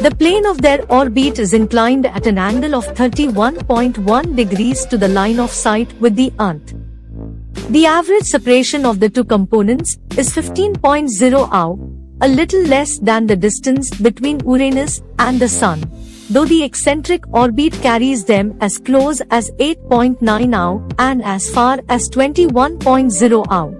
The plane of their orbit is inclined at an angle of 31.1 degrees to the line of sight with the Earth. The average separation of the two components is 15.0 AU, a little less than the distance between Uranus and the Sun, though the eccentric orbit carries them as close as 8.9 AU and as far as 21.0 AU.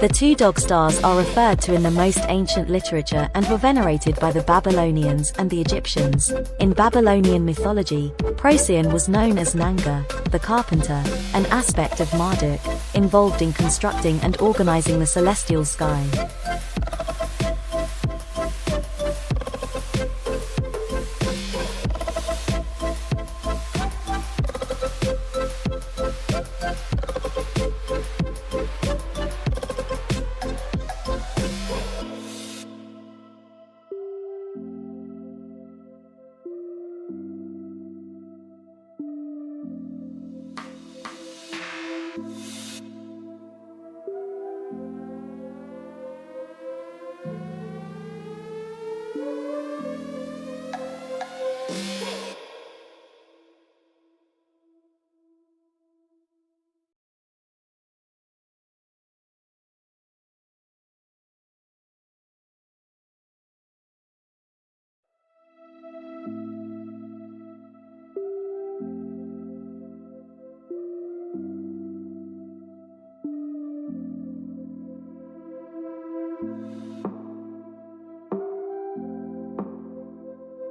The two dog stars are referred to in the most ancient literature and were venerated by the Babylonians and the Egyptians. In Babylonian mythology, Procyon was known as Nanga, the carpenter, an aspect of Marduk, involved in constructing and organizing the celestial sky.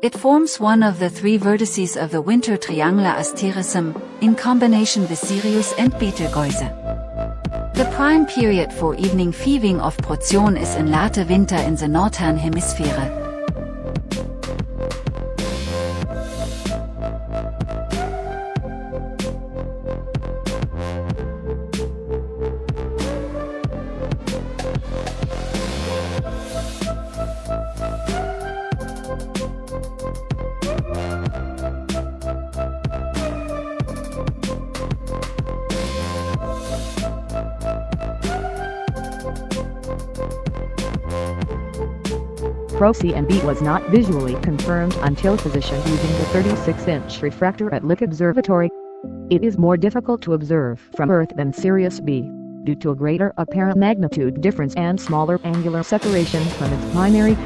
It forms one of the three vertices of the winter triangular asterism, in combination with Sirius and Betelgeuse. The prime period for evening thieving of Procyon is in late winter in the northern hemisphere. Procyon B was not visually confirmed until position using the 36-inch refractor at Lick Observatory. It is more difficult to observe from Earth than Sirius B, due to a greater apparent magnitude difference and smaller angular separation from its primary.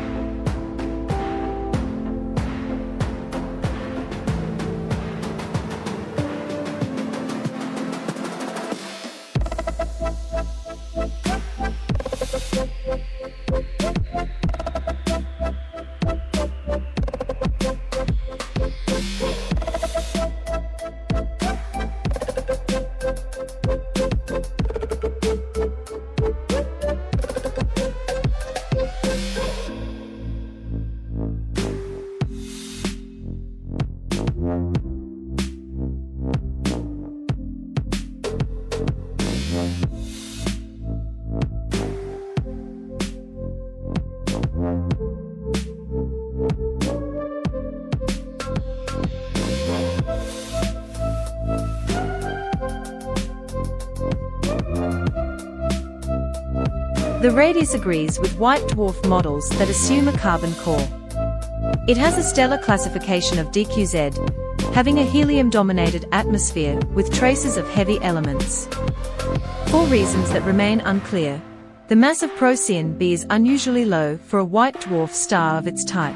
The radius agrees with white dwarf models that assume a carbon core. It has a stellar classification of DQZ, having a helium-dominated atmosphere with traces of heavy elements. For reasons that remain unclear, the mass of Procyon B is unusually low for a white dwarf star of its type.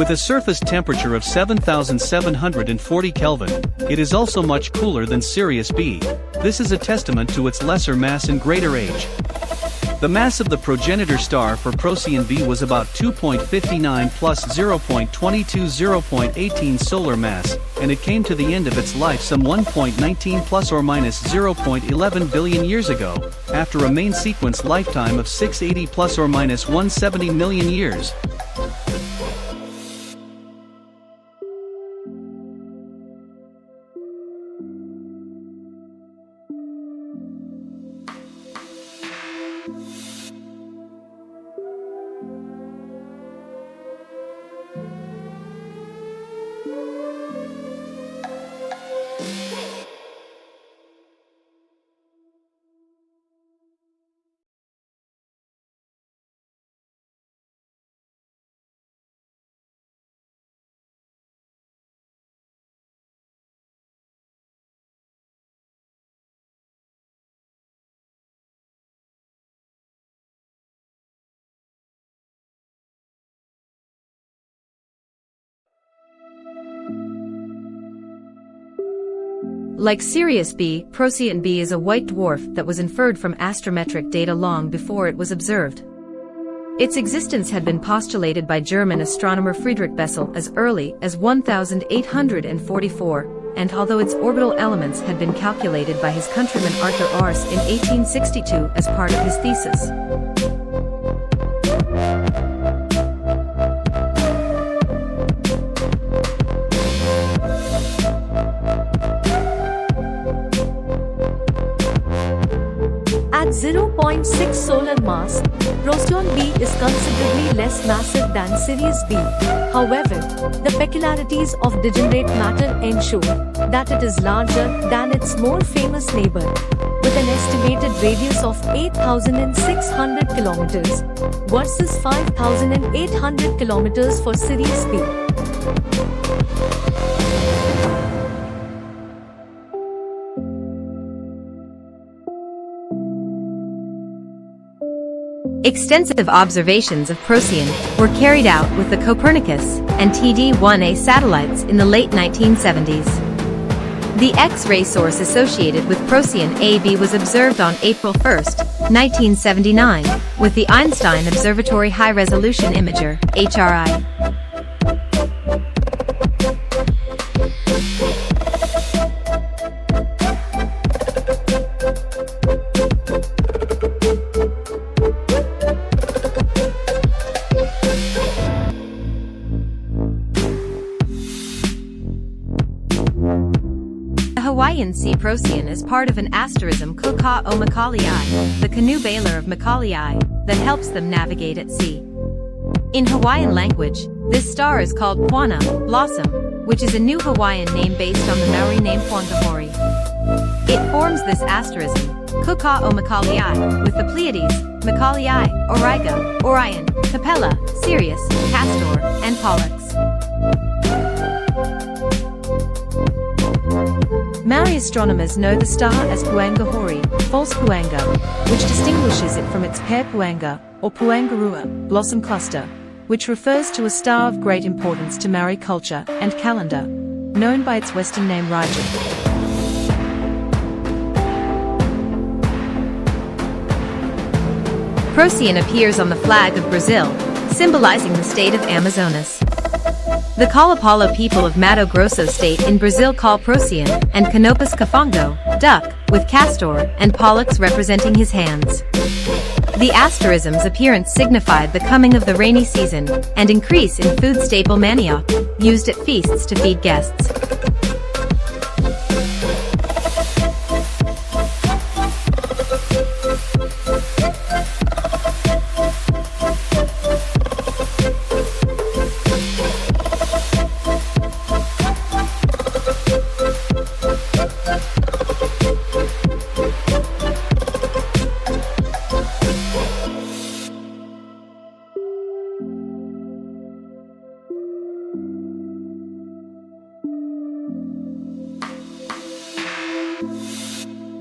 With a surface temperature of 7,740 Kelvin, it is also much cooler than Sirius B. This is a testament to its lesser mass and greater age. The mass of the progenitor star for Procyon b was about 2.59 plus 0.22 0.18 solar mass, and it came to the end of its life some 1.19 plus or minus 0.11 billion years ago, after a main sequence lifetime of 680 plus or minus 170 million years. Like Sirius B, Procyon b is a white dwarf that was inferred from astrometric data long before it was observed. Its existence had been postulated by German astronomer Friedrich Bessel as early as 1844, and although its orbital elements had been calculated by his countryman Arthur Ars in 1862 as part of his thesis. At 0.6 solar mass, Procyon b is considerably less massive than Sirius B. However, the peculiarities of degenerate matter ensure that it is larger than its more famous neighbor, with an estimated radius of 8,600 kilometers versus 5,800 kilometers for Sirius B. Extensive observations of Procyon were carried out with the Copernicus and TD-1A satellites in the late 1970s. The X-ray source associated with Procyon AB was observed on April 1, 1979, with the Einstein Observatory High Resolution Imager, HRI. Hawaiian Sea Procyon is part of an asterism Kuka o Makalii, the canoe bailer of Makalii, that helps them navigate at sea. In Hawaiian language, this star is called Puana, blossom, which is a new Hawaiian name based on the Maori name Puangahori. It forms this asterism, Kuka o Makalii, with the Pleiades, Makalii, Auriga, Orion, Capella, Sirius, Castor, and Pollux. Maori astronomers know the star as Puangahori, false puanga, which distinguishes it from its pair Puanga, or Puangarua, blossom cluster, which refers to a star of great importance to Maori culture and calendar, known by its Western name Raiju. Procyon appears on the flag of Brazil, symbolizing the state of Amazonas. The Kalapalo people of Mato Grosso state in Brazil call Procyon and Canopus cafongo, duck, with Castor and Pollux representing his hands. The asterism's appearance signified the coming of the rainy season and increase in food staple manioc, used at feasts to feed guests.